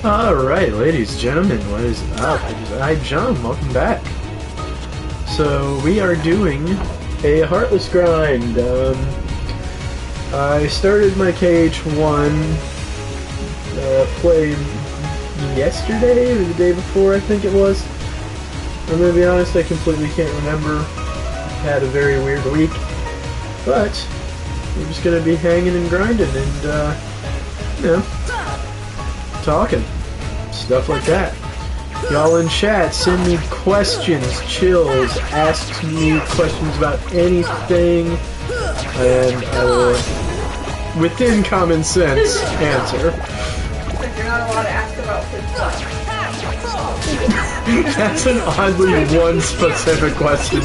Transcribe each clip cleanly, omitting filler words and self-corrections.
Alright, ladies and gentlemen, what is up? Hi, John, welcome back. So, we are doing a Heartless grind. I started my KH1 play yesterday, or the day before, I think it was. I'm gonna be honest, I completely can't remember. Had a very weird week. But, we're just gonna be hanging and grinding and, you know, talking. Stuff like that. Y'all in chat, send me questions, chills, ask me questions about anything, and I will, within common sense, answer. You're not allowed to ask about food. That's an oddly one specific question,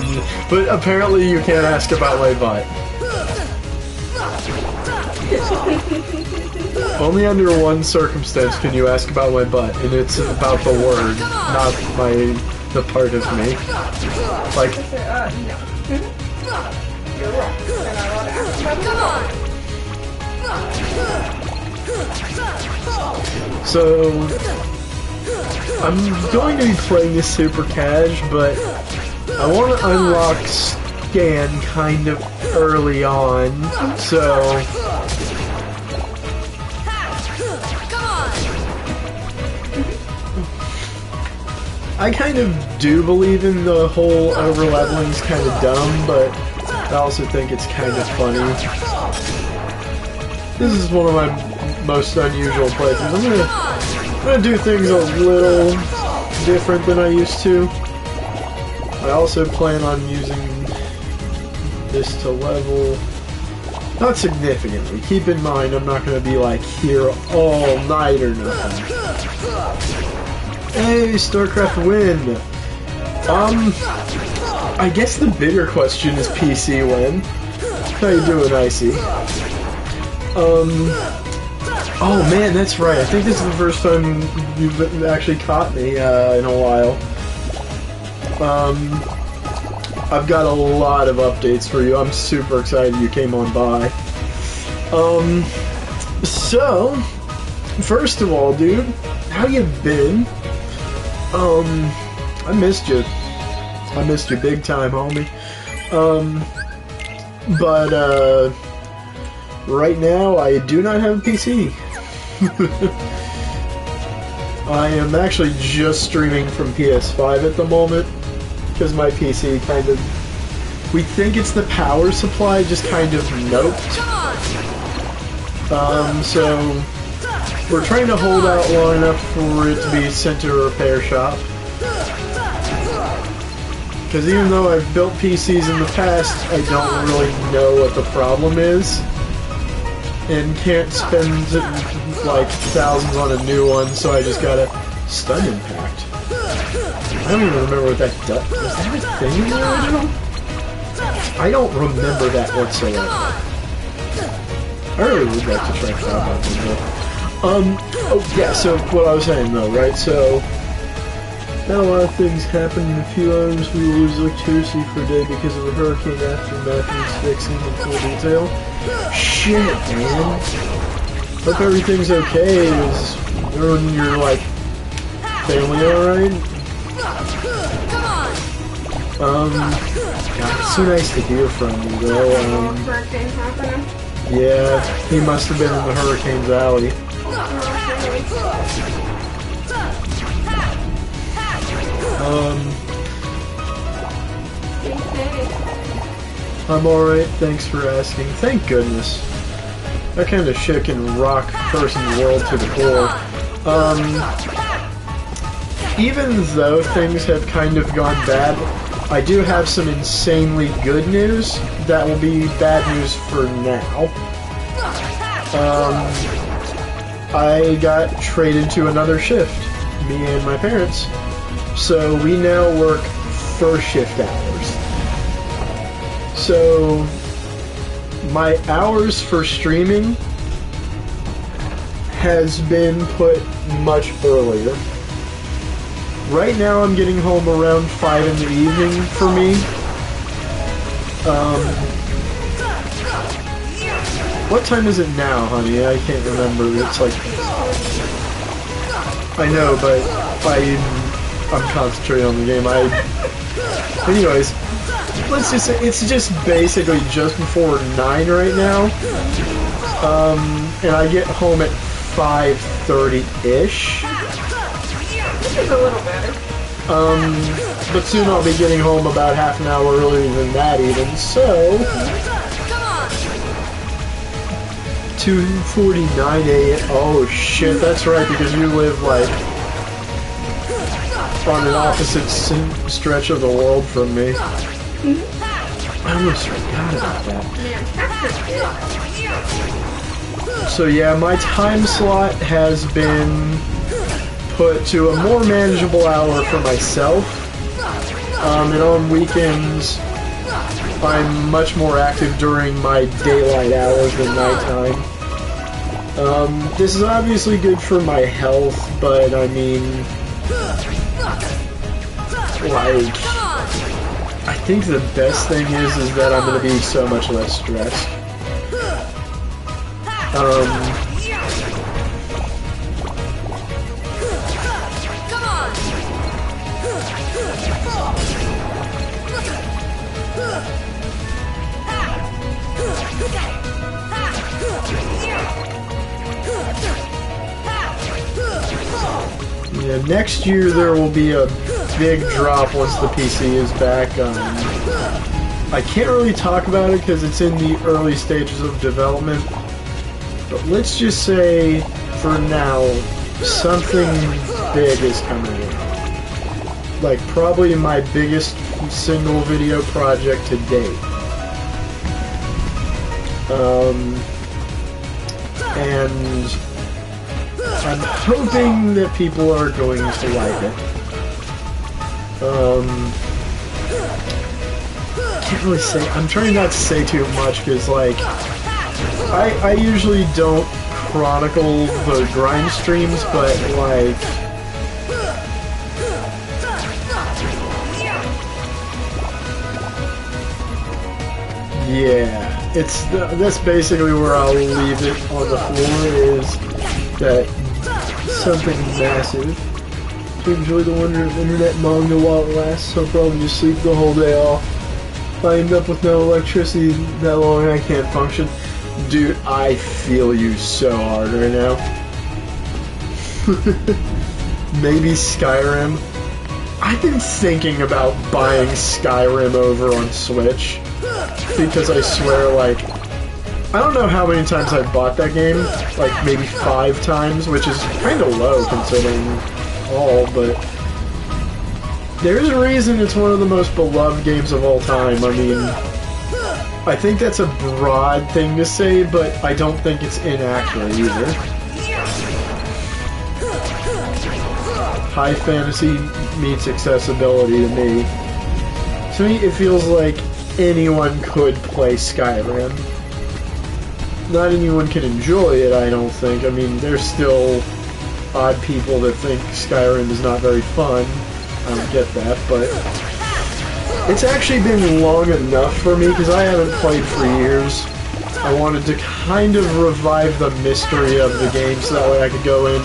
but apparently you can't ask about my butt. Only under one circumstance can you ask about my butt, and it's about the word, not the part of me. Like, No. You're wrong. You're not allowed to ask about so I'm going to be playing this super cash, but I want to unlock scan kind of early on, so I kind of do believe in the whole over-leveling is kind of dumb, but I also think it's kind of funny. This is one of my most unusual playthroughs. I'm gonna do things a little different than I used to. I also plan on using this to level, not significantly. Keep in mind, I'm not gonna be like here all night or nothing. Hey, StarCraft win! I guess the bigger question is PC win. How you doing, Icy? Oh man, that's right. I think this is the first time you've actually caught me in a while. I've got a lot of updates for you. I'm super excited you came on by. So, first of all, dude, how you been? I missed you. I missed you big time, homie. But, right now, I do not have a PC. I am actually just streaming from PS5 at the moment, because my PC kind of... We think it's the power supply, just kind of noped. So... We're trying to hold out long enough for it to be sent to a repair shop. Because even though I've built PCs in the past, I don't really know what the problem is. And can't spend, like, thousands on a new one, so I just got a stun impact. I don't even remember what that does. Was that a thing in the original? I don't remember that whatsoever. I really would like to try to find out though. Oh yeah, so what I was saying though, right, so now a lot of things happen in a few hours. We will lose electricity for a day because of a hurricane after Matthew's fixing in full detail. Shit, man. Hope everything's okay. Is everyone in your, like, family alright? God, it's so nice to hear from you though. hurricane happening. Yeah, he must have been in the hurricane's alley. I'm alright, thanks for asking. Thank goodness. That kind of shit can rock a person's world to the core. Even though things have kind of gone bad, I do have some insanely good news that will be bad news for now. I got traded to another shift, me and my parents. So we now work first shift hours. So my hours for streaming has been put much earlier. Right now I'm getting home around 5 in the evening for me. What time is it now, honey? I can't remember. It's like... I know, but I'm concentrating on the game. Anyways, let's just say it's just basically just before 9 right now. And I get home at 5:30-ish. This is a little better. But soon I'll be getting home about half an hour earlier than that even, so... 2:49 a.m. Oh shit, that's right, because you live, like, on an opposite stretch of the world from me. I almost forgot about that. So yeah, my time slot has been put to a more manageable hour for myself. And on weekends, I'm much more active during my daylight hours than nighttime. This is obviously good for my health, but I mean, like, I think the best thing is that I'm going to be so much less stressed. Yeah, next year there will be a big drop once the PC is back. I can't really talk about it because it's in the early stages of development, but let's just say, for now, something big is coming in. Like, probably my biggest single video project to date. And I'm hoping that people are going to like it. Can't really say. I'm trying not to say too much because, like, I usually don't chronicle the grind streams, but, like, yeah, that's basically where I'll leave it on the floor, is that something massive. To enjoy the wonder of internet manga while it lasts, I'll probably just sleep the whole day off. If I end up with no electricity that long, I can't function. Dude, I feel you so hard right now. Maybe Skyrim. I've been thinking about buying Skyrim over on Switch, because I swear, like, I don't know how many times I've bought that game, like maybe 5 times, which is kind of low considering all, but there's a reason it's one of the most beloved games of all time. I mean, I think that's a broad thing to say, but I don't think it's inaccurate either. High fantasy meets accessibility to me. To me, it feels like anyone could play Skyrim. Not anyone can enjoy it, I don't think. I mean, there's still odd people that think Skyrim is not very fun. I don't get that, but it's actually been long enough for me, because I haven't played for years. I wanted to kind of revive the mystery of the game, so that way I could go in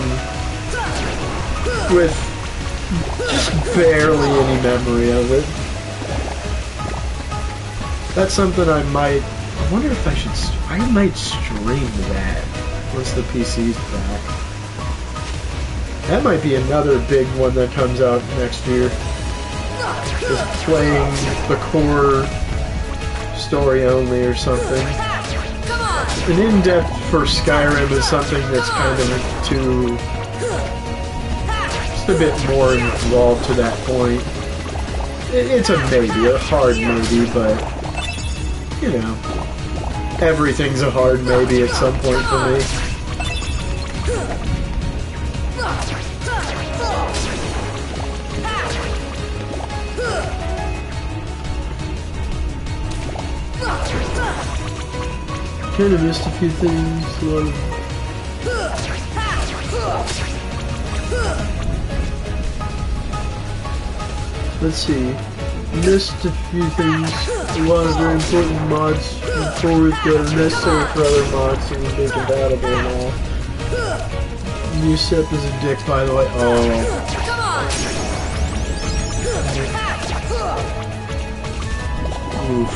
with just barely any memory of it. That's something I wonder if I should... I might stream that once the PC's back. That might be another big one that comes out next year. Just playing the core story only or something. An in-depth for Skyrim is something that's kind of too... just a bit more involved to that point. It's a maybe, a hard maybe, but... you know, everything's a hard maybe at some point for me. Kind of missed a few things. Let's see. Missed a few things. A lot of very important mods forward that are necessary for other mods to be compatible and all. Musip is a dick, by the way. Oh. Oof.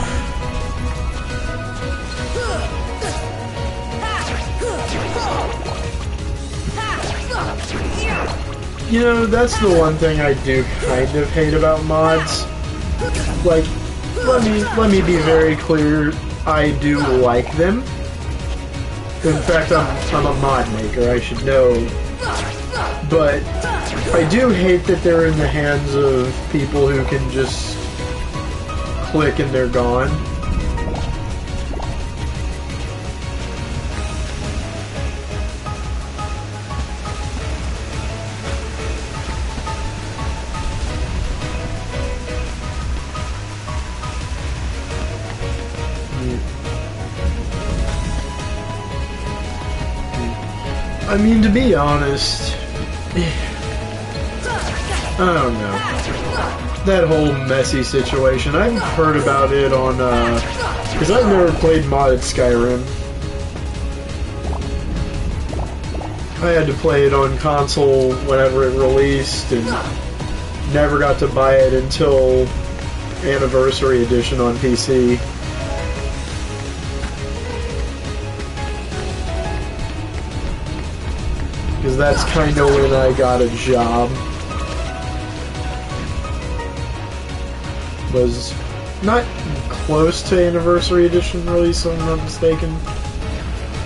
You know, that's the one thing I do kind of hate about mods. Like, let me be very clear, I do like them. In fact, I'm a mod maker, I should know. But I do hate that they're in the hands of people who can just click and they're gone. I mean, to be honest, I don't know. That whole messy situation, I've heard about it on, because I've never played modded Skyrim. I had to play it on console whenever it released, and never got to buy it until Anniversary Edition on PC. Because that's kind of when I got a job. Was not close to Anniversary Edition release, if I'm not mistaken.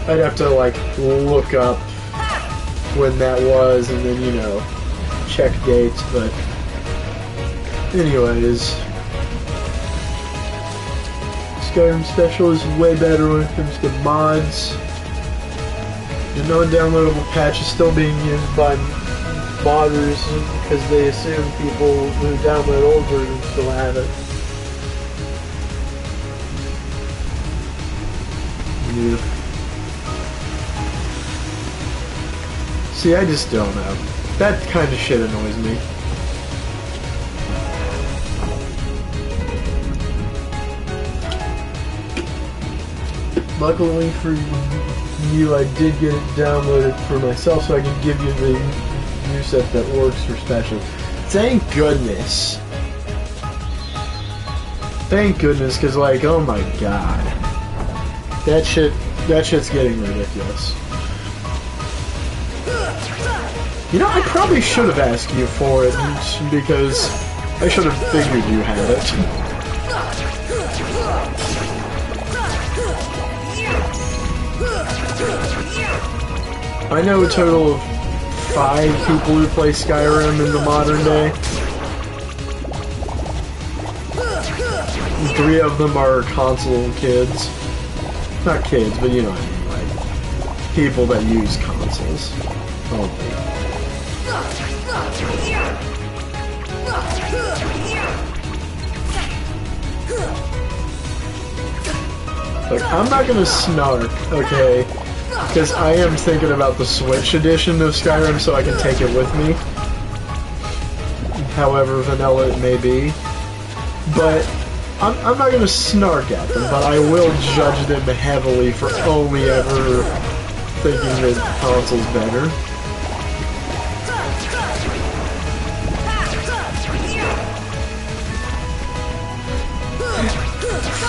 I'd have to, like, look up when that was and then, you know, check dates, but anyways, Skyrim Special is way better when it comes to mods. The non-downloadable patch is still being used by modders because they assume people who download old versions still have it. Yeah. See, I just don't know. That kind of shit annoys me. Luckily for you, I did get it downloaded for myself so I can give you the new set that works for Special. Thank goodness. Thank goodness, because, like, oh my god. That shit's getting ridiculous. You know, I probably should have asked you for it, because I should have figured you had it. I know a total of 5 people who play Skyrim in the modern day. 3 of them are console kids. Not kids, but you know what I mean, like, people that use consoles only. Look, I'm not gonna snark, okay? Because I am thinking about the Switch edition of Skyrim so I can take it with me. However vanilla it may be. But I'm not going to snark at them, but I will judge them heavily for only ever thinking that console's better.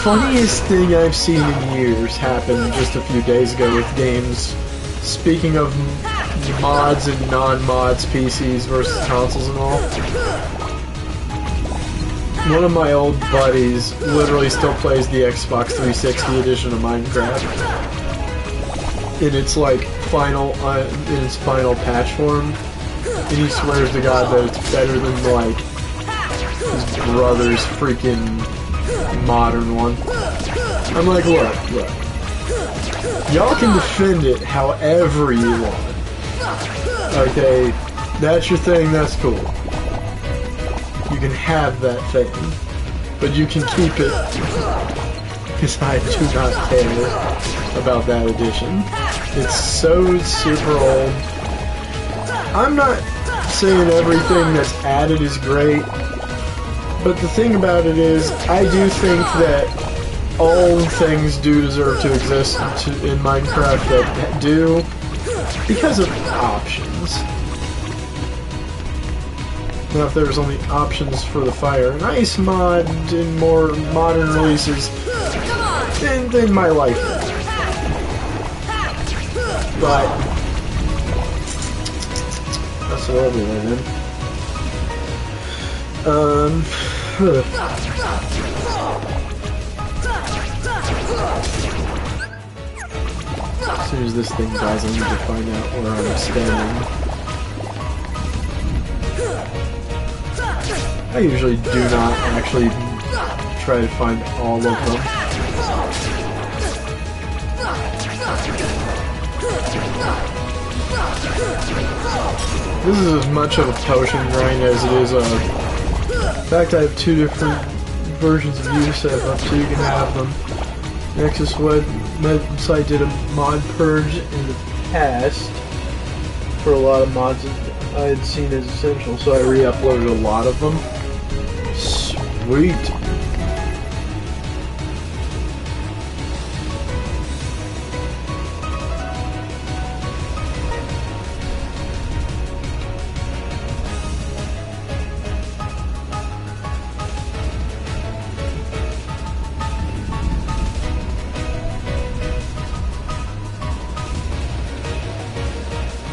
Funniest thing I've seen in years happened just a few days ago with games. Speaking of mods and non-mods, PCs versus consoles and all. One of my old buddies literally still plays the Xbox 360 edition of Minecraft. In its like final patch form. And he swears to God that it's better than like his brother's freaking modern one. I'm like, look. Y'all can defend it however you want. Okay, that's your thing, that's cool. You can have that thing. But you can keep it. Because I do not care about that edition. It's so super old. I'm not saying everything that's added is great. But the thing about it is, I do think that all things do deserve to exist in Minecraft that do. because of options. Now, if there was only options for the Fire and Ice mod in more modern releases, then my life. But that's what I'll be then. As soon as this thing dies, I need to find out where I'm standing. I usually do not actually try to find all of them. This is as much of a potion grind as it is a... In fact, I have 2 different versions of you set up, so you can have them. Nexus website did a mod purge in the past for a lot of mods that I had seen as essential, so I re-uploaded a lot of them. Sweet!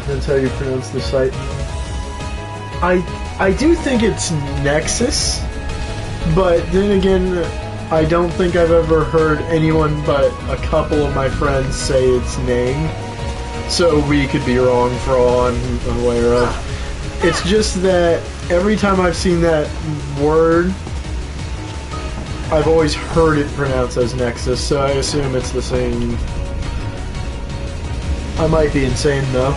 That's how you pronounce the site. I do think it's Nexus, but then again, I don't think I've ever heard anyone but a couple of my friends say its name. So we could be wrong for all I'm aware of. It's just that every time I've seen that word, I've always heard it pronounced as Nexus, so I assume it's the same. I might be insane though.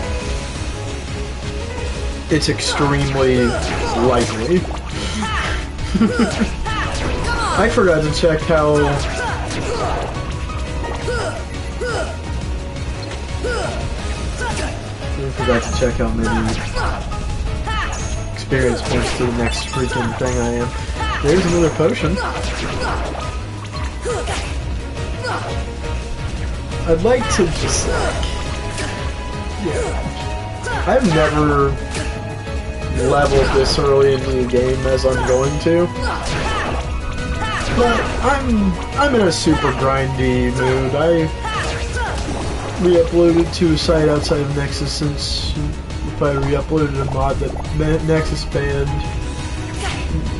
It's extremely likely. I forgot to check how... I forgot to check how many experience points to the next freaking thing I am. There's another potion. I'd like to just like... Yeah. I've never leveled this early into the game as I'm going to. But I'm in a super grindy mood. I re-uploaded to a site outside of Nexus since if I re-uploaded a mod that Nexus banned,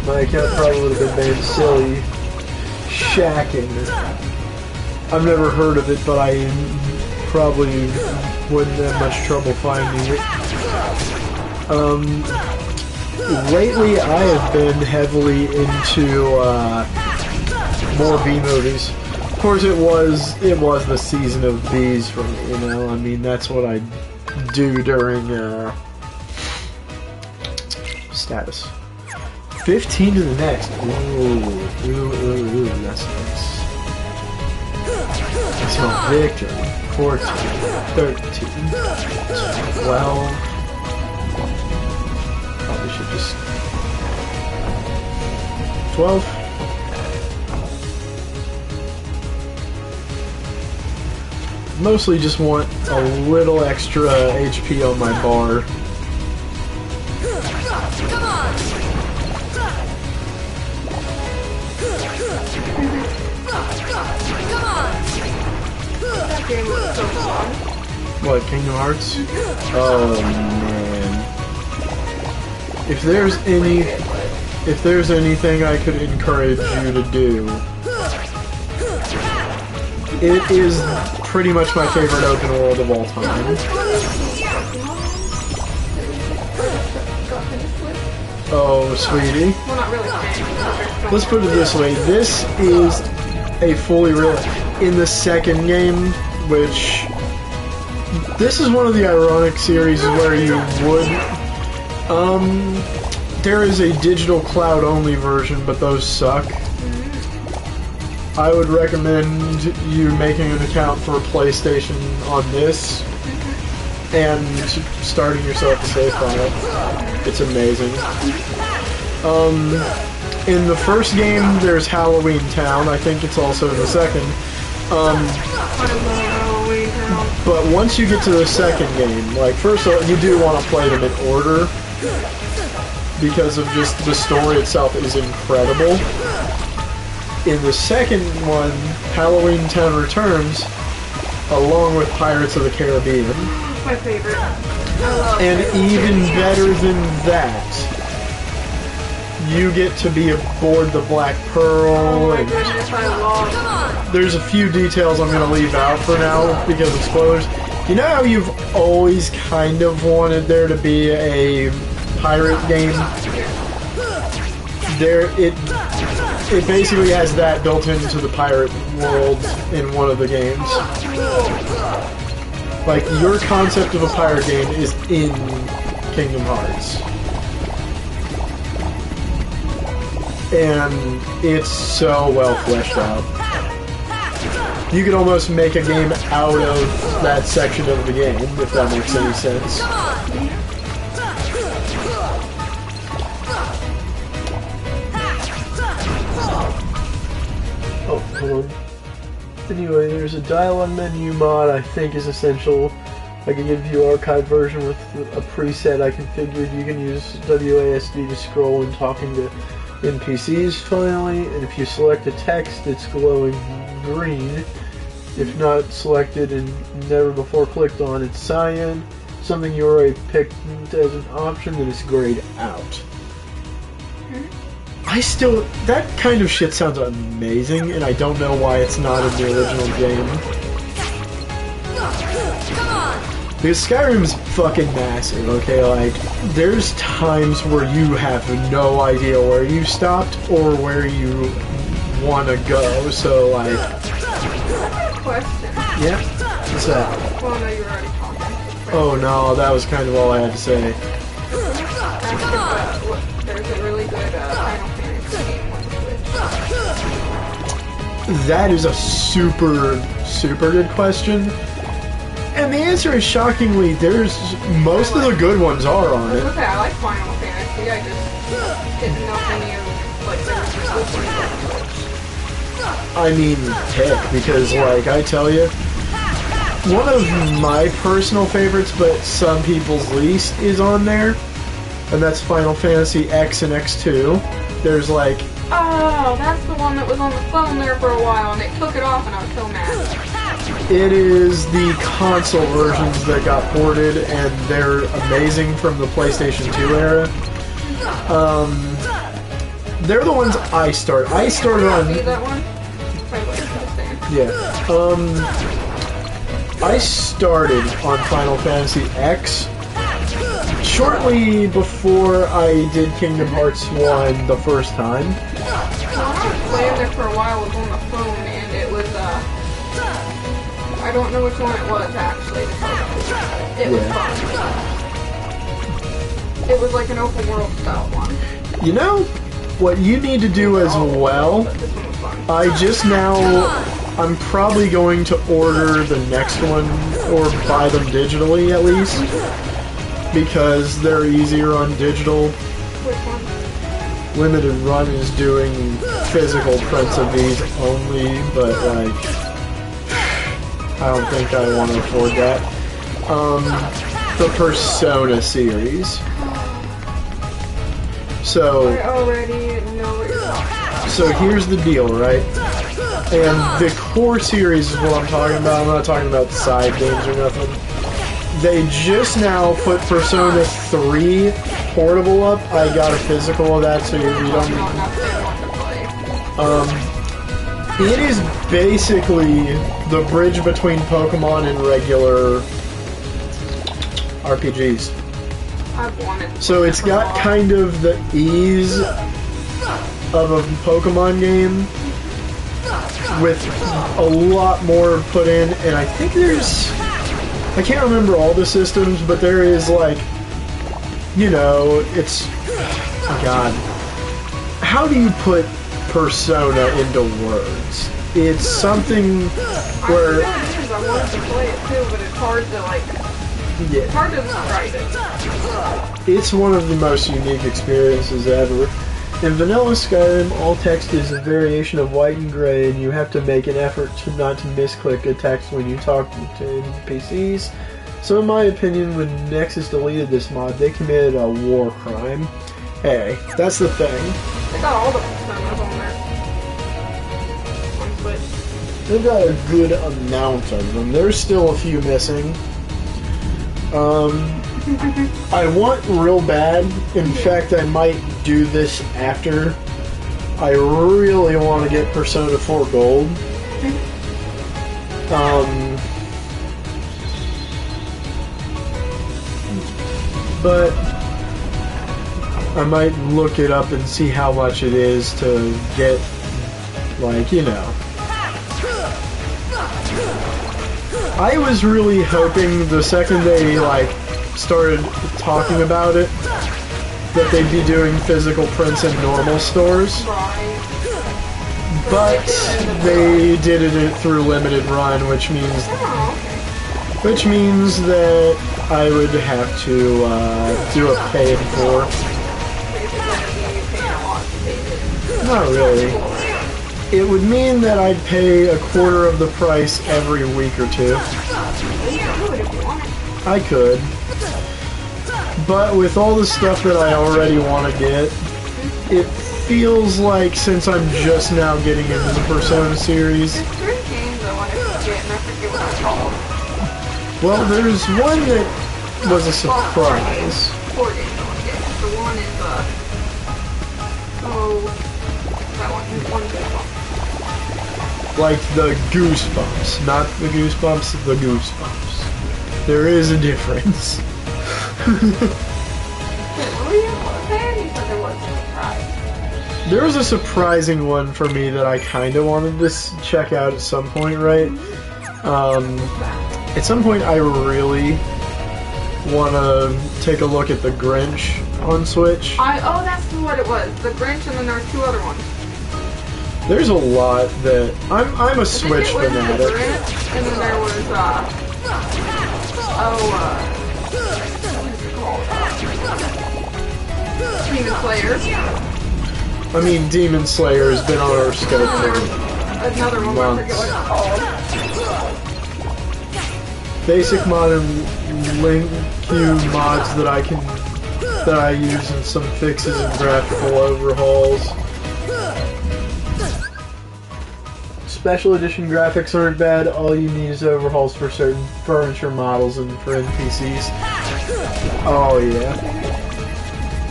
my account probably would have been banned silly. Shacking. I've never heard of it, but I probably wouldn't have much trouble finding it. Lately I have been heavily into more B movies. Of course, it was the season of Bs for me. You know, I mean that's what I do during status. 15 to the next. Ooh, that's nice. I smell victory. 14, 13, 12. Probably should just 12. Mostly just want a little extra HP on my bar. Come on! That game was so fun. What, Kingdom Hearts? Oh man. If there's anything I could encourage you to do, it is pretty much my favorite open world of all time. Oh, sweetie. Well, not really. Let's put it this way. This is a fully real... In the second game, which... This is one of the ironic series where you would... There is a digital cloud-only version, but those suck. I would recommend you making an account for PlayStation on this and starting yourself a save file. It's amazing. In the first game, there's Halloween Town. I think it's also in the second. Halloween Town. But once you get to the second game, like, first of all, you do want to play them in order, because of just the story itself is incredible. In the second one, Halloween Town Returns, along with Pirates of the Caribbean. My favorite. I love And it. even better than that, you get to be aboard the Black Pearl. Oh my And goodness, I love there's a few details I'm going to leave out for now because of spoilers. You know how you've always kind of wanted there to be a pirate game? It basically has that built into the pirate world in one of the games. Like, your concept of a pirate game is in Kingdom Hearts. And it's so well fleshed out. You could almost make a game out of that section of the game, if that makes any sense. Oh, hold on. Anyway, there's a dialogue menu mod I think is essential. I can give you an archived version with a preset I configured. You can use WASD to scroll when talking to NPCs finally, and if you select a text, it's glowing green. If not selected and never before clicked on, it's cyan. Something you already picked as an option, then it's grayed out. That kind of shit sounds amazing, and I don't know why it's not in the original game. Because Skyrim's fucking massive, okay? Like, there's times where you have no idea where you stopped or where you want to go, so, like... Question. Yeah? What's that? Well, no, you were already talking. Oh no, that was kind of all I had to say. There's a really good Final Fantasy game on Switch. That is a super, super good question. And the answer is shockingly, most of the good ones are on it. Okay, I like Final Fantasy, I just didn't know any of, like, there was just this one on Switch. I mean, heck, because, like, I tell you, one of my personal favorites, but some people's least, is on there, and that's Final Fantasy X and X2. There's, like... Oh, that's the one that was on the phone there for a while, and they took it off, and I was so mad. It is the console versions that got ported, and they're amazing from the PlayStation 2 era. They're the ones I started. I started on... See that one? By the way, I'm understand. Yeah. I started on Final Fantasy X shortly before I did Kingdom Hearts 1 the first time. The one I was playing there for a while was on the phone, and it was, I don't know which one it was, actually. It was fun. It was like an open world style one. You know, what you need to do as well, I'm probably going to order the next one, or buy them digitally at least, because they're easier on digital. Which one? Limited Run is doing physical prints of these only, but like, I don't think I want to afford that. The Persona series. So, I already know what you're talking about. so here's the deal, right? And the core series is what I'm talking about. I'm not talking about side games or nothing. They just now put Persona 3 portable up. I got a physical of that, so you don't need... It is basically the bridge between Pokemon and regular RPGs. I've wanted to So it's got kind of the ease of a Pokemon game with a lot more put in, and I think there's... I can't remember all the systems, but there is, like, you know, it's... Oh God. How do you put Persona into words? It's something where... I wanted to play it too, but it's hard to, like... Yeah. It's hard to describe it. It's one of the most unique experiences ever. In vanilla Skyrim, all text is a variation of white and gray, and you have to make an effort not to misclick a text when you talk to NPCs. So in my opinion, when Nexus deleted this mod, they committed a war crime. Hey, that's the thing. They got all the personas on there. On Switch. They've got a good amount of them. There's still a few missing. I want real bad. In fact, I might do this after. I really want to get Persona 4 Gold. But I might look it up and see how much it is to get, like, you know. I was really hoping the second they, like, started talking about it, that they'd be doing physical prints in normal stores. But they did it through limited run, which means that I would have to do a pay in for. Not really. It would mean that I'd pay a quarter of the price every week or two. I could. But with all the stuff that I already want to get, it feels like since I'm just now getting into the Persona series... There's 3 games I want to get, and I forget what they're called. Well, there's one that was a surprise. 4 games I want to get. The one is, that one Goosebumps. Like the Goosebumps. Not the Goosebumps, the Goosebumps. There is a difference. There was a surprising one for me that I kind of wanted to check out at some point, right? At some point I really want to take a look at the Grinch on Switch. Oh, that's what it was. The Grinch, and then there were 2 other ones. There's a lot that... I'm a Switch it was fanatic. The Grinch, and then there was, Demon Slayer. I mean, Demon Slayer has been on our scope for another one, months. I forget what it's called. Basic mod and link queue mods that I use in some fixes and graphical overhauls. Special edition graphics aren't bad. All you need is overhauls for certain furniture models and for NPCs. Oh yeah.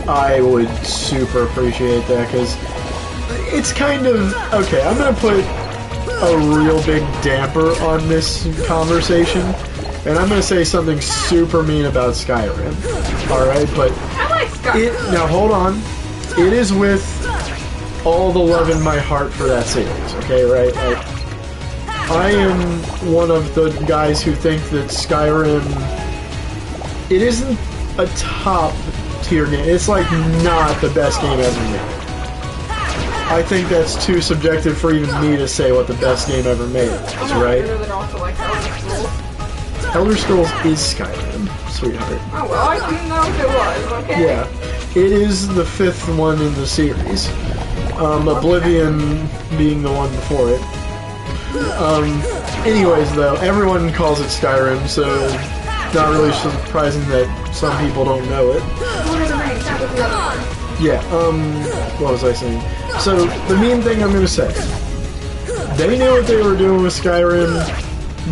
I would super appreciate that, because it's kind of... Okay, I'm going to put a real big damper on this conversation, and I'm going to say something super mean about Skyrim. Alright, but... I like Skyrim. Now, hold on. It is with all the love in my heart for that series, okay, right? Like, I am one of the guys who think that Skyrim... It isn't a top tier game. It's like not the best game ever made. I think that's too subjective for even me to say what the best game ever made is, right? Elder Scrolls is Skyrim, sweetheart. Oh well, I didn't know if it was, okay. Yeah. It is the 5th one in the series. Oblivion being the one before it. Anyways though, everyone calls it Skyrim, so not really surprising that some people don't know it. Yeah, what was I saying? So, the main thing I'm gonna say. They knew what they were doing with Skyrim,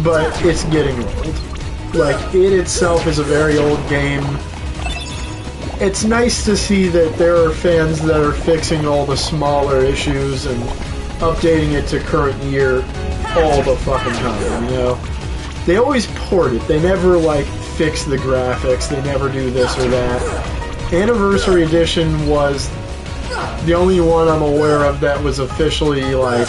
but it's getting old. Like, it itself is a very old game. It's nice to see that there are fans that are fixing all the smaller issues and updating it to current year all the fucking time, you know? They always port it. They never, like, fix the graphics. They never do this or that. Anniversary Edition was the only one I'm aware of that was officially, like...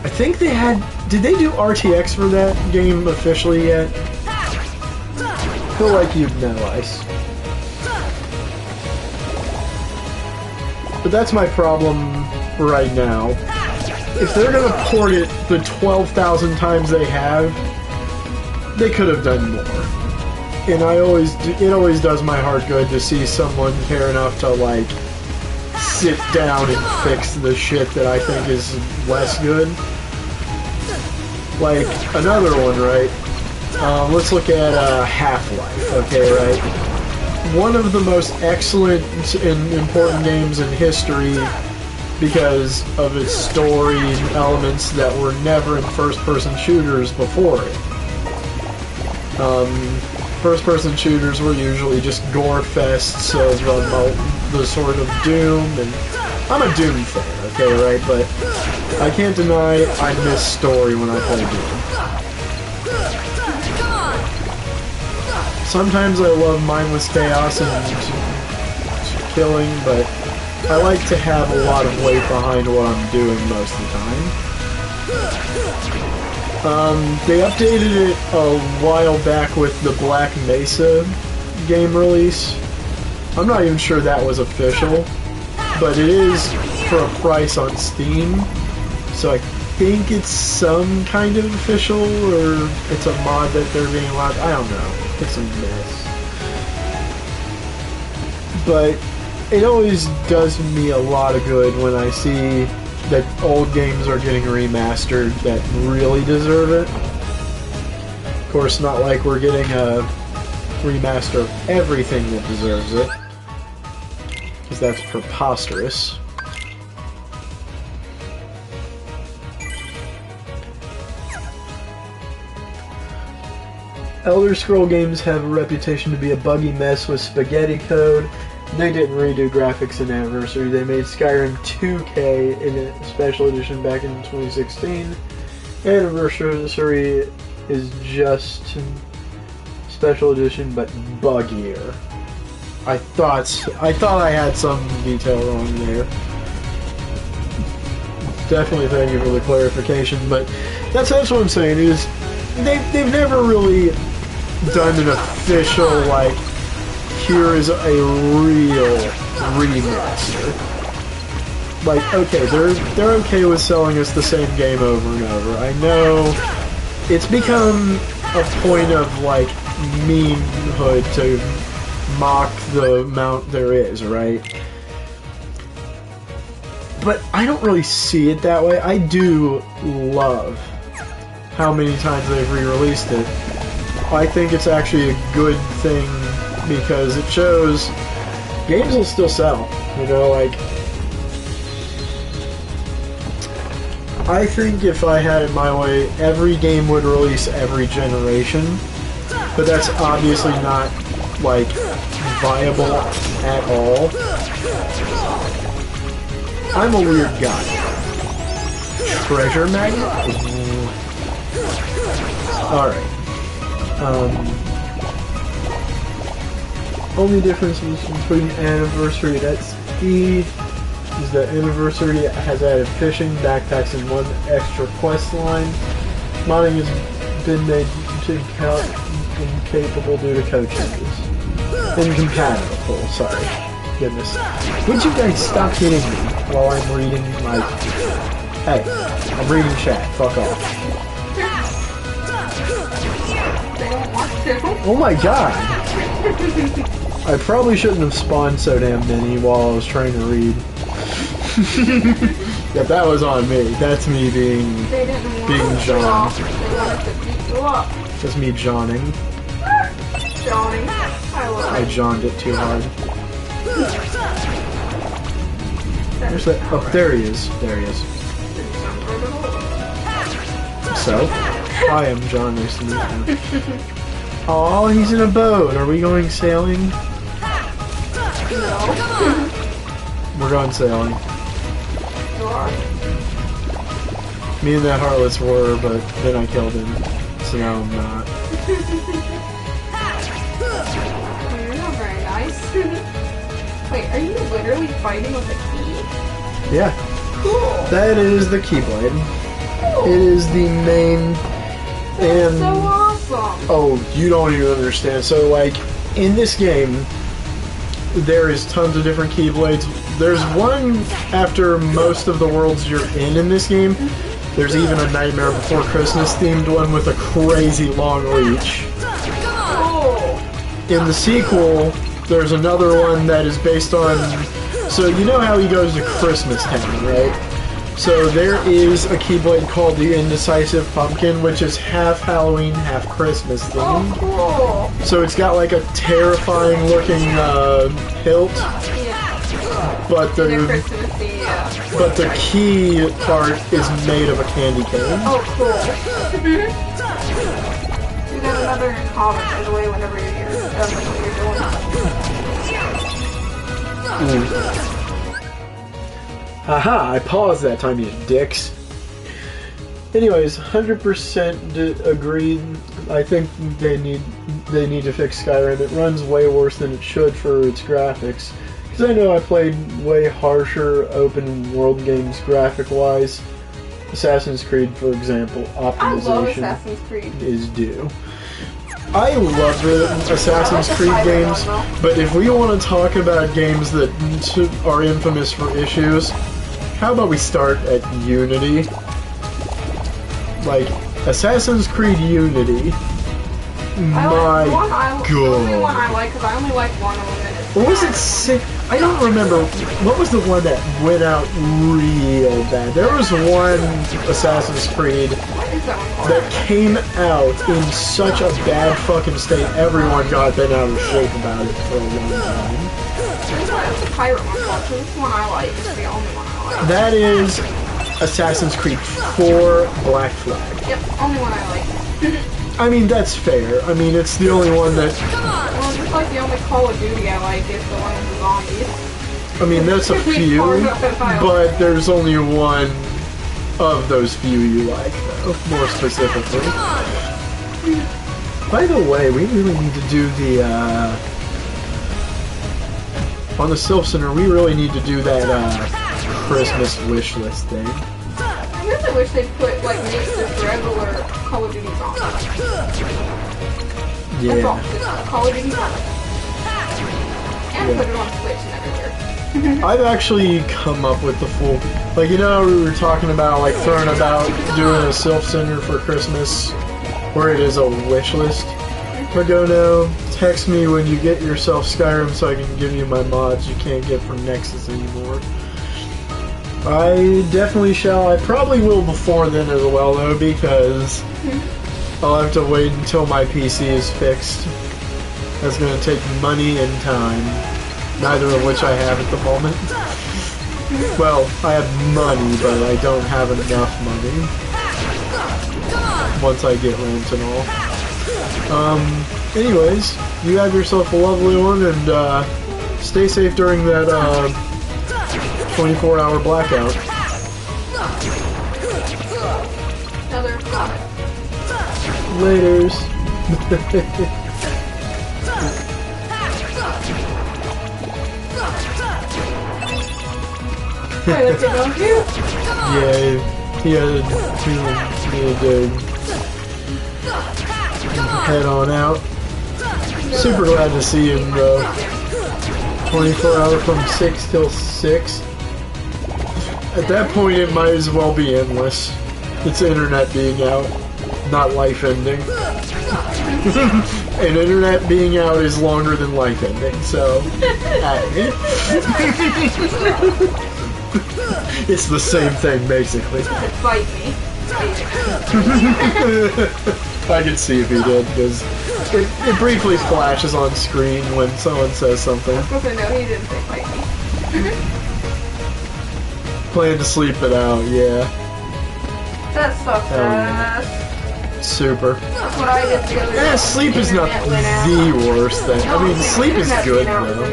I think they had... Did they do RTX for that game officially yet? I feel like you'd know, Ice. But that's my problem right now. If they're gonna port it the 12,000 times they have, they could have done more. And it always does my heart good to see someone care enough to, like, sit down and fix the shit that I think is less good. Like, another one, right? Let's look at Half-Life, okay, right? One of the most excellent and important games in history because of its story and elements that were never in first-person shooters before it. First-person shooters were usually just gore fests of the sort of Doom, and I'm a Doom fan, okay, right? But I can't deny I miss story when I play Doom. Sometimes I love mindless chaos and killing, but I like to have a lot of weight behind what I'm doing most of the time. They updated it a while back with the Black Mesa game release. I'm not even sure that was official, but it is for a price on Steam, so I think it's some kind of official, or it's a mod that they're being allowed. I don't know. It's a mess. But it always does me a lot of good when I see that old games are getting remastered that really deserve it. Of course, not like we're getting a remaster of everything that deserves it, because that's preposterous. Elder Scroll games have a reputation to be a buggy mess with spaghetti code. They didn't redo graphics in Anniversary. They made Skyrim 2K in a special edition back in 2016. Anniversary is just special edition, but buggier. I thought I had some detail wrong there. Definitely thank you for the clarification, but that's what I'm saying is they've never really done an official, like, here is a real remaster. Like, okay, they're okay with selling us the same game over and over. I know it's become a point of, like, memehood to mock the amount there is, right? But I don't really see it that way. I do love how many times they've re-released it. I think it's actually a good thing because it shows games will still sell. You know, like, I think if I had it my way, every game would release every generation, but that's obviously not, like, viable at all. I'm a weird guy. Treasure magnet? Alright. Only difference between Anniversary and XP is that Anniversary has added fishing, backpacks, and one extra quest line. Modding has been made to count incapable due to code changes. Incompatible, sorry. Goodness. Would you guys stop hitting me while I'm reading my... Hey, I'm reading chat. Fuck off. They don't want to. Oh my god! I probably shouldn't have spawned so damn many while I was trying to read. Yeah, that was on me. That's me being John. They wanted to beat you up. That's me Johning. Johnny. I johned it too hard. Where's that? Oh, there he is. There he is. So, hi, I'm John. Nice to meet you. Oh, he's in a boat. Are we going sailing? No. We're going sailing. You are. Me and that Heartless were, but then I killed him. So now I'm not. You're not very nice. Wait, are you literally fighting with a key? Yeah. Cool. That is the Keyblade. Cool. It is the main... That's And... so awesome. Oh, you don't even understand. So, like, in this game, there is tons of different Keyblades. There's one after most of the worlds you're in this game. There's even a Nightmare Before Christmas themed one with a crazy long reach. Cool. In the sequel, there's another one that is based on So you know how he goes to Christmas Town, right? So there is a Keyblade called the Indecisive Pumpkin, which is half Halloween, half Christmas themed. Oh, cool. So it's got like a terrifying looking hilt, Yeah. but They're Christmassy, yeah. but the key part is made of a candy cane. Oh, cool. You got another comment, by the way, whenever you're done with what you're doing. Haha, I paused that time, you dicks. Anyways, 100% agreed. I think they need to fix Skyrim. It runs way worse than it should for its graphics. Because I know I played way harsher open world games graphic-wise. Assassin's Creed, for example, optimization I love Assassin's Creed. is due. I love the Assassin's Creed games, but if we want to talk about games that are infamous for issues, how about we start at Unity? Like, Assassin's Creed Unity. My God. The only one I like, because I only like one of them. Or was it sick? I don't remember. What was the one that went out real bad? There was one Assassin's Creed that came out in such a bad fucking state, everyone got bent out of shape about it for a long time. There's a pirate one called, so this one I like. It's the only one I like. That is Assassin's Creed 4 Black Flag. Yep, only one I like. I mean, that's fair. I mean, it's the only one that... Well, just like the only Call of Duty I like is the one with the zombies. I mean, that's a few, but there's only one of those few you like, though, more specifically. By the way, we really need to do the, on the Sylph Center, we really need to do that, Christmas wish list thing. I really wish they'd put, like, make this regular Call of Duty zombies. Yeah. That's all, just Call of Duty zombies. And put it on Switch and everywhere. I've actually come up with the full... Like, you know, we were talking about, like, throwing about doing a Sylph Center for Christmas where it is a wish list. I go, no, text me when you get yourself Skyrim so I can give you my mods you can't get from Nexus anymore. I definitely shall. I probably will before then as well, though, because I'll have to wait until my PC is fixed. That's going to take money and time, neither of which I have at the moment. Well, I have money, but I don't have enough money once I get rent and all. Anyways, you have yourself a lovely one, and stay safe during that 24-hour blackout. Another comment. Laters. Wait, let's get on here. Yeah, he had to head on out. Super glad to see him, though. 24-hour from 6 till 6. At that point, it might as well be endless. It's internet being out, not life ending. And internet being out is longer than life ending, so... It's the same thing, basically. Fight me. I can see if he did, because it briefly flashes on screen when someone says something. Because I know he didn't say fight me. Plan to sleep it out, yeah. That sucks ass. Super. That's what I did the other day. Sleep is not the worst thing. I mean, sleep is good, though.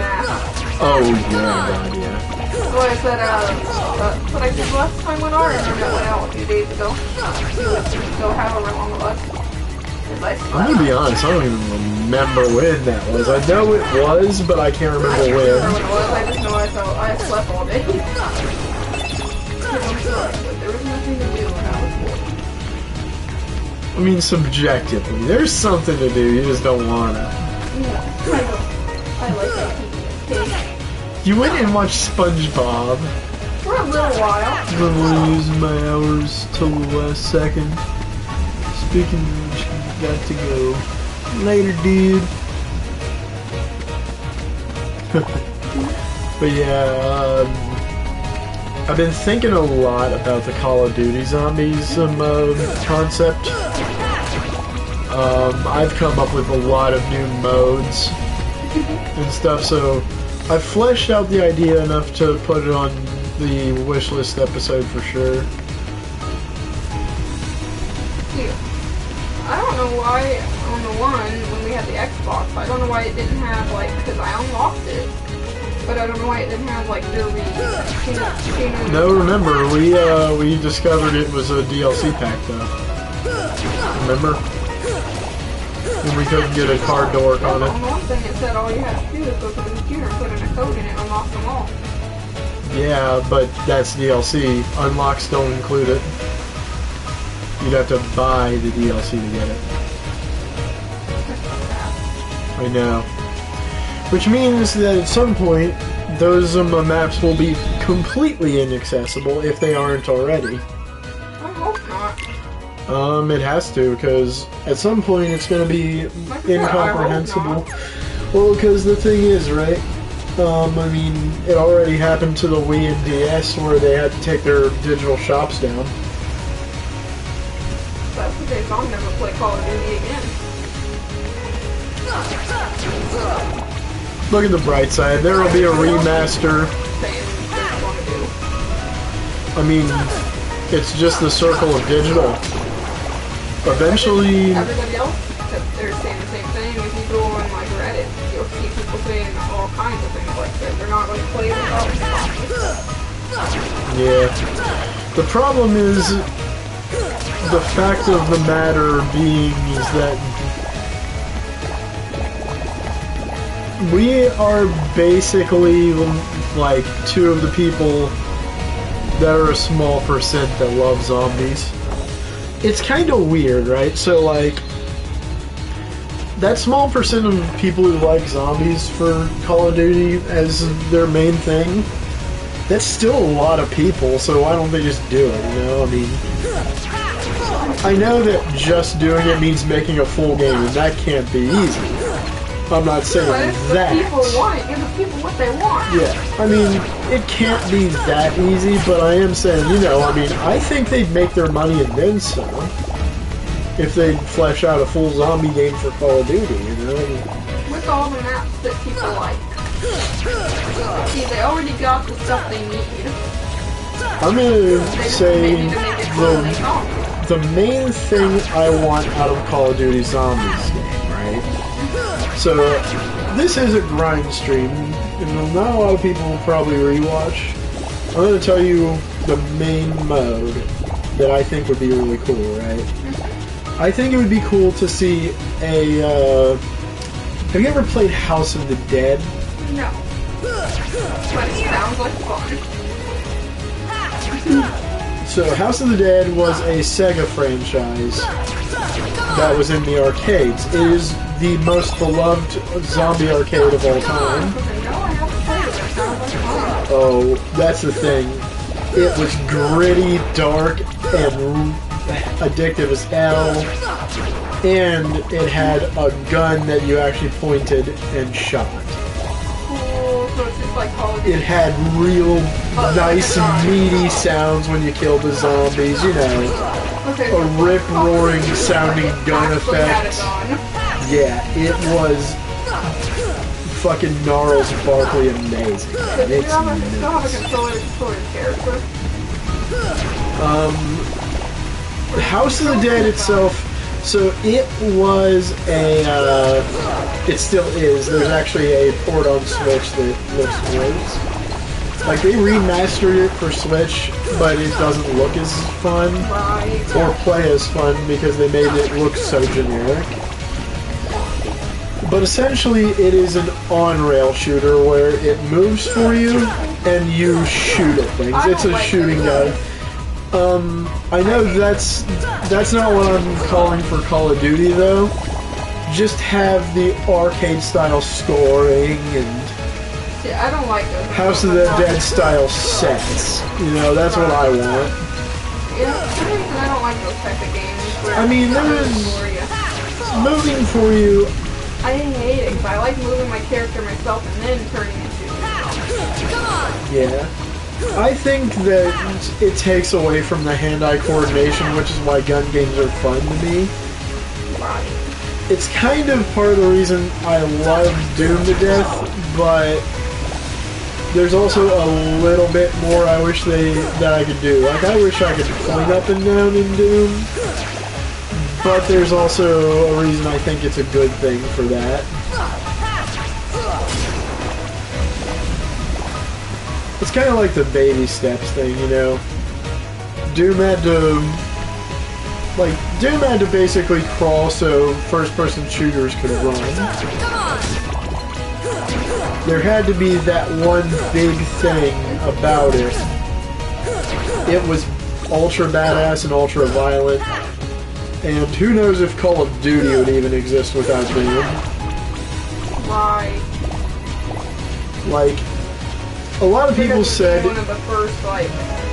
Oh, yeah, God, yeah. So I said, what I did last time when our internet went out a few days ago. Go however long it was. I'm gonna be honest, I don't even remember when that was. I know it was, but I can't remember when. I just know I slept all day. There was nothing to do when I was bored. I mean, subjectively, there's something to do, you just don't wanna. Yeah, I like that. You went and watched SpongeBob. For a little while. I'm gonna use my hours till the last second. Speaking of which, got to go. Later, dude. But yeah, I've been thinking a lot about the Call of Duty Zombies concept. I've come up with a lot of new modes and stuff, so I've fleshed out the idea enough to put it on the wishlist episode for sure. I don't know why on the one, when we had the Xbox, I don't know why it didn't have, like, because I unlocked it, but I don't know why it didn't have, like, Derby. No, remember, we discovered it was a DLC pack, though. Remember? And we couldn't get a card to work on it. On one thing it said all you had to do is go to the computer and put in a code and it unlocked them all. Yeah, but that's DLC. Unlocks don't include it. You'd have to buy the DLC to get it. I know. Which means that at some point, those maps will be completely inaccessible if they aren't already. I hope not. It has to, because at some point it's going to be incomprehensible. Well, because the thing is, right? I mean, it already happened to the Wii and DS where they had to take their digital shops down. That's what they I'll never play Call of Duty again. Look at the bright side. There will be a remaster. I mean, it's just the circle of digital. Eventually... Everybody else, they're saying the same thing. If you go on, like, Reddit, you'll see people saying all kinds of things like that. They're not going to play without it. Yeah. The problem is, the fact of the matter being is that we are basically, like, two of the people that are a small percent that love zombies. It's kind of weird, right? So, like, that small percent of people who like zombies for Call of Duty as their main thing, that's still a lot of people, so why don't they just do it, you know? I mean, I know that just doing it means making a full game, and that can't be easy. I'm not saying that. But if the people want it, give the people what they want. Yeah, I mean, it can't be that easy, but I am saying, you know, I mean, I think they'd make their money and then some if they flesh out a full zombie game for Call of Duty, you know? With all the maps that people like. See, they already got the stuff they need. I'm gonna say the main thing I want out of Call of Duty Zombies game, right? So, this is a grind stream, and not a lot of people will probably rewatch. I'm going to tell you the main mode that I think would be really cool, right? I think it would be cool to see a, have you ever played House of the Dead? No. But it sounds like fun. So, House of the Dead was a Sega franchise that was in the arcades. It is the most beloved zombie arcade of all time. Oh, that's the thing. It was gritty, dark, and addictive as hell. And it had a gun that you actually pointed and shot. It had real nice, meaty sounds when you killed the zombies, you know. A rip-roaring sounding gun effect. Yeah, it was fucking Gnarls Barkley amazing. It's House of the Dead itself, so it was a, it still is, there's actually a port on Switch that looks great. Like, they remastered it for Switch, but it doesn't look as fun, or play as fun, because they made it look so generic. But essentially, it is an on-rail shooter where it moves for you, and you shoot at things. It's a shooting gun. I know that's not what I'm calling for Call of Duty, though. Just have the arcade-style scoring and I don't like those. House of the Dead style sets. You know, that's what I want. Yeah, for some reason I don't like those type of games. I mean, there is moving for you. I hate it because I like moving my character myself and then turning into Yeah. I think that it takes away from the hand-eye coordination, which is why gun games are fun to me. It's kind of part of the reason I love Doom to death, but there's also a little bit more I wish that I could do. Like, I wish I could point up and down in Doom, but there's also a reason I think it's a good thing for that. It's kind of like the baby steps thing, you know? Doom had to basically crawl so first-person shooters could run. There had to be that one big thing about it. It was ultra badass and ultra violent, and who knows if Call of Duty would even exist without Doom. Right. Like, a lot of people said... one of the first, like,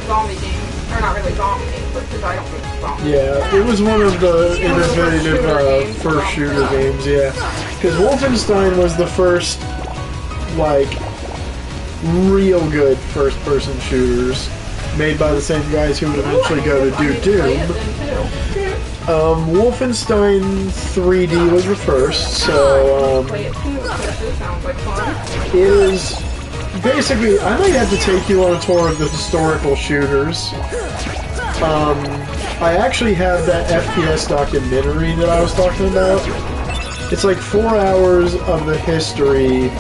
zombie games. Or not really zombie games, but because I don't think it's zombie. Yeah, it was one of the innovative first shooter games, yeah. Because Wolfenstein was the first, like, real good first-person shooters made by the same guys who would eventually go to do Doom. Wolfenstein 3D was the first, so, it is... Basically, I might have to take you on a tour of the historical shooters. I actually have that FPS documentary that I was talking about. It's like 4 hours of the history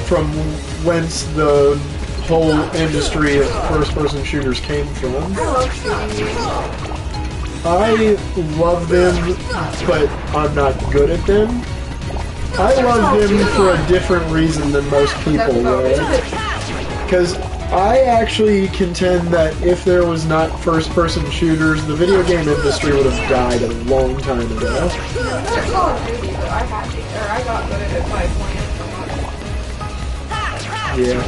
from whence the whole industry of first-person shooters came from. I love them, but I'm not good at them. I love them for a different reason than most people, though. Because I actually contend that if there was not first-person shooters, the video game industry would have died a long time ago. Yeah.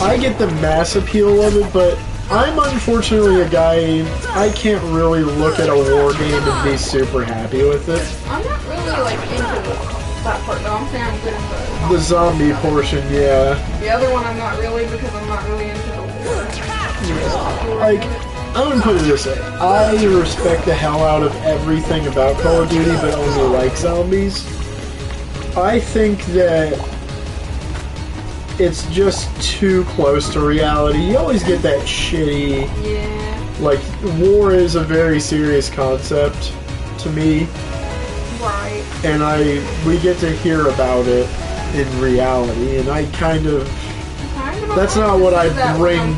I get the mass appeal of it, but I'm unfortunately a guy, I can't really look at a war game and be super happy with it. I'm not really, like, into that part, though. I'm saying I'm good at the zombie portion, yeah. The other one I'm not really, because I'm not really into the war. Yeah. Like, I'm gonna put it this way. I respect the hell out of everything about Call of Duty, but only like zombies. I think that it's just too close to reality. You always get that shitty... Yeah. Like, war is a very serious concept to me. Right. And we get to hear about it in reality, and I kind of that's not what I bring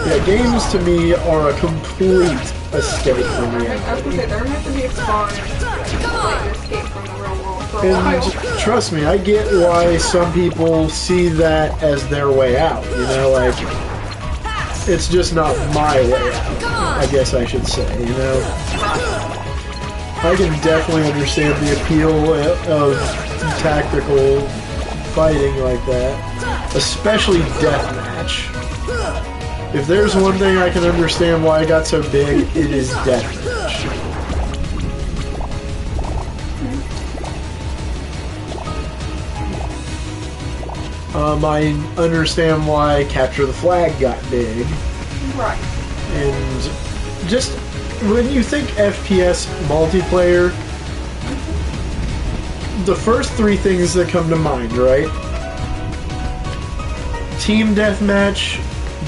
Yeah, games to me are a complete escape from reality. I was gonna say, they're meant to be fun, like, escape from the real world for a while. Trust me, I get why some people see that as their way out, you know, like, it's just not my way out, I guess I should say, you know? I can definitely understand the appeal of tactical fighting like that, especially deathmatch. If there's one thing I can understand why it got so big, it is deathmatch. I understand why Capture the Flag got big. Right. And just when you think FPS multiplayer, the first three things that come to mind, right? Team Deathmatch,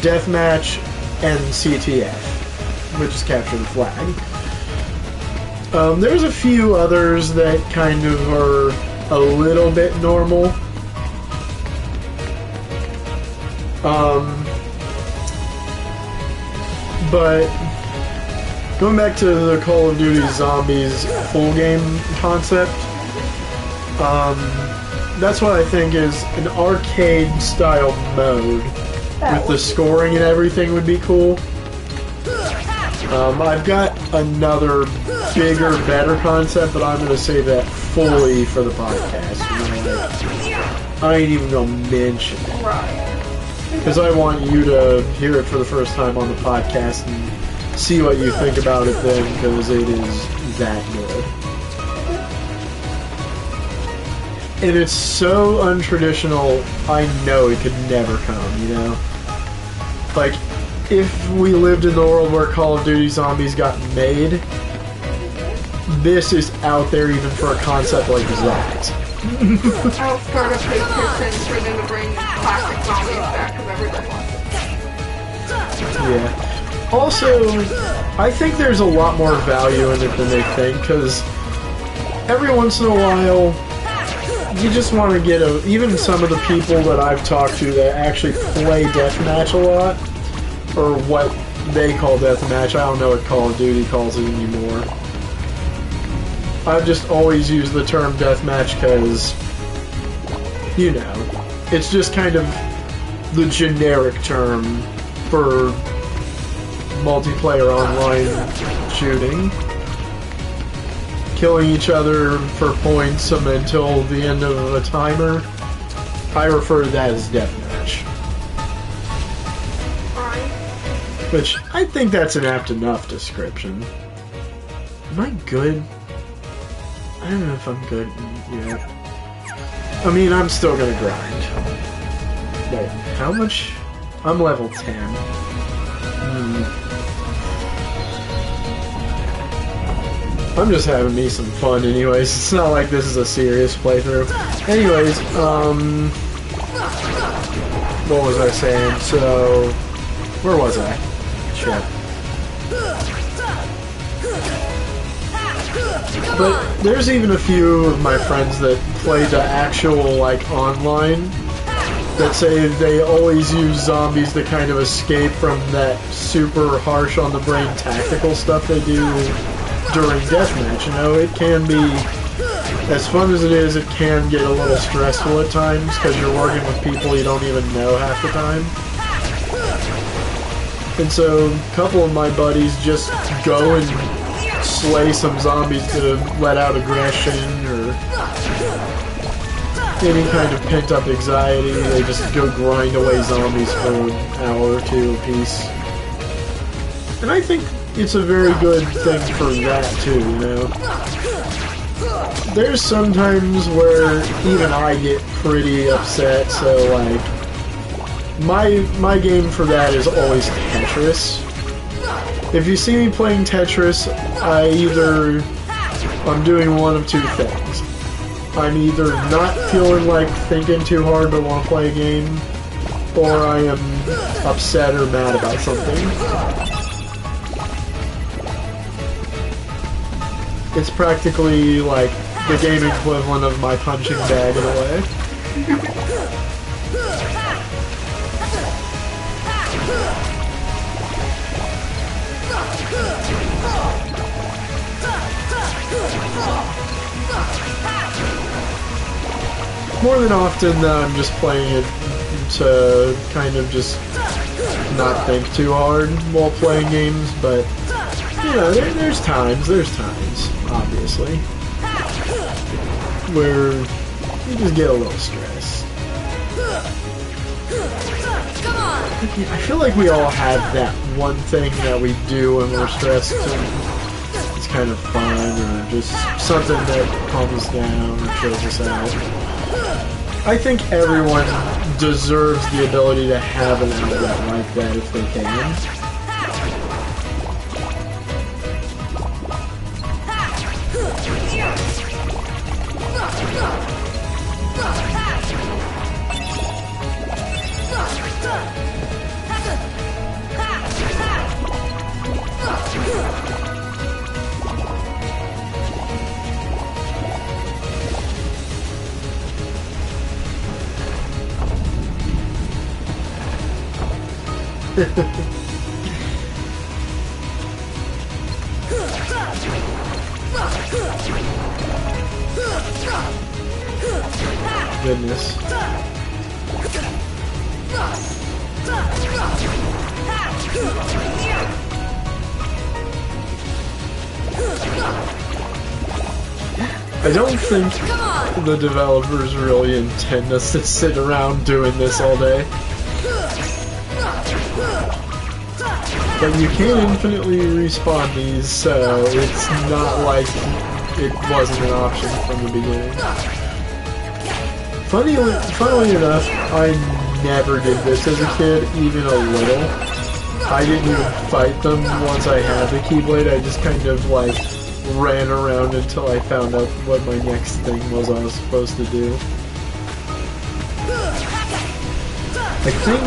Deathmatch, and CTF, which is Capture the Flag. There's a few others that kind of are a little bit normal. But going back to the Call of Duty Zombies full game concept, that's what I think is an arcade style mode with the scoring and everything would be cool. I've got another bigger, better concept, but I'm going to save that fully for the podcast. You know, like, I ain't even going to mention it. Because I want you to hear it for the first time on the podcast and see what you think about it then, because it is that good. And it's so untraditional, I know it could never come, you know? Like, if we lived in the world where Call of Duty Zombies got made, this is out there even for a concept like that. I'll start a petition for them to bring classic zombies back because everybody wants it. Yeah. Also, I think there's a lot more value in it than they think, because every once in a while, you just want to get even some of the people that I've talked to that actually play deathmatch a lot, or what they call deathmatch, I don't know what Call of Duty calls it anymore. I've just always used the term deathmatch because, you know, it's just kind of the generic term for multiplayer online shooting. Killing each other for points until the end of a timer. I refer to that as deathmatch. Which, I think that's an apt enough description. Am I good? I don't know if I'm good yet. I mean, I'm still gonna grind. Wait, how much? I'm level 10. I'm just having me some fun anyways. It's not like this is a serious playthrough. Anyways, what was I saying? So, where was I? Shit. But there's even a few of my friends that play the actual, like, online that say they always use zombies to kind of escape from that super harsh on the brain tactical stuff they do during deathmatch. You know, it can be, as fun as it is, it can get a little stressful at times because you're working with people you don't even know half the time. And so a couple of my buddies just go and slay some zombies to let out aggression or any kind of pent-up anxiety. They just go grind away zombies for an hour or two apiece. And I think it's a very good thing for that too, you know. There's sometimes where even I get pretty upset, so like my game for that is always Tetris. If you see me playing Tetris, I'm doing one of two things. I'm either not feeling like thinking too hard but want to play a game, or I am upset or mad about something. It's practically like the game equivalent of my punching bag in a way. More than often, I'm just playing it to kind of just not think too hard while playing games, but, you know, there's times, obviously, where you just get a little stressed. I feel like we all have that one thing that we do when we're stressed, and it's kind of fun, or just something that calms us down or chills us out. I think everyone deserves the ability to have an outlet like that if they can. Goodness. I don't think the developers really intend us to sit around doing this all day. But you can infinitely respawn these, so it's not like it wasn't an option from the beginning. Funnily enough, I never did this as a kid, even a little. I didn't even fight them once I had the Keyblade. I just kind of like ran around until I found out what my next thing was I was supposed to do. I think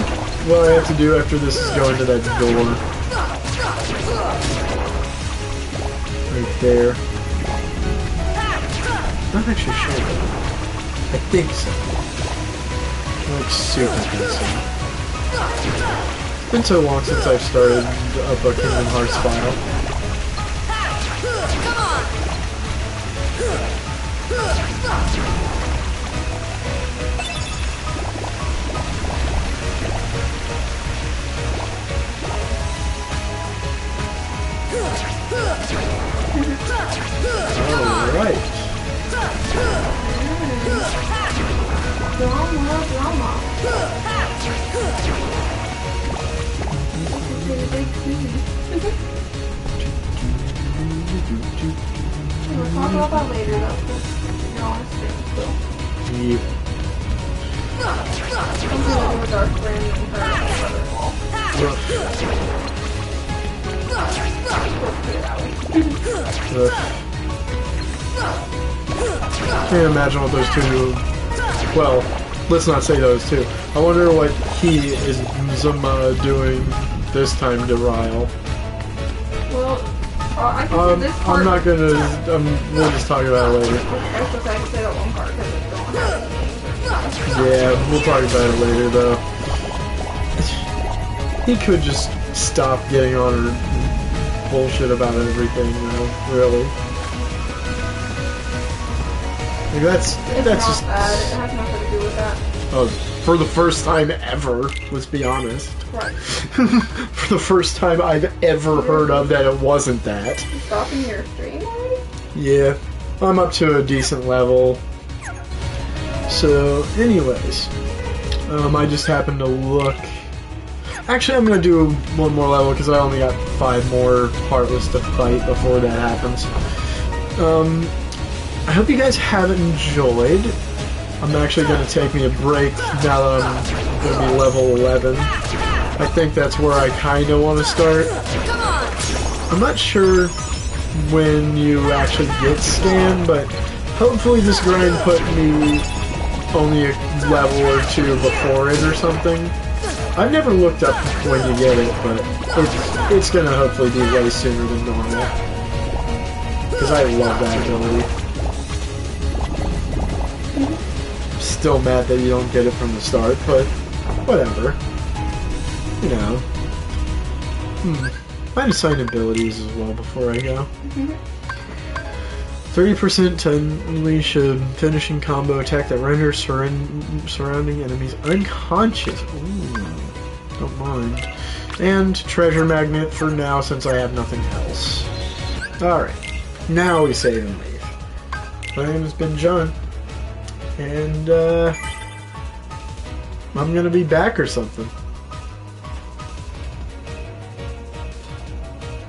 what I have to do after this is go into that door. Right there. Not actually sure. I think so. I'm like super guessing. It's been so long since I've started up a Kingdom Hearts file. Alright. Drama. We'll talk about that later, though. You're on stream still. Yep. I'm gonna do a dark brand and her brother-in-law. Can't imagine what those two. Well, let's not say those two. I wonder what he is doing this time to Ryle. Well, I can say this part. I'm not gonna. We'll just talk about it later. I can say that one part because it don't have any. Yeah, we'll talk about it later though. He could just stop getting on her bullshit about everything, though. Really. Like that's just. Bad. It has nothing to do with that. Oh, for the first time ever, let's be honest. Right. For the first time I've ever heard of that it wasn't that. You stopping your stream already? Yeah, I'm up to a decent level. So, anyways, I just happened to look. Actually, I'm gonna do one more level because I only got 5 more Heartless to fight before that happens. I hope you guys have enjoyed. I'm actually going to take me a break now that I'm going to be level 11. I think that's where I kind of want to start. I'm not sure when you actually get scanned, but hopefully this grind put me only a level or 2 before it or something. I've never looked up when you get it, but it's going to hopefully be way sooner than normal. Because I love that ability. Still mad that you don't get it from the start, but whatever. You know. Might assign abilities as well before I go. 30% to unleash a finishing combo attack that renders surrounding enemies unconscious. Ooh, don't mind. And treasure magnet for now since I have nothing else. Alright, now we save and leave. My name has been John. And, I'm gonna be back or something.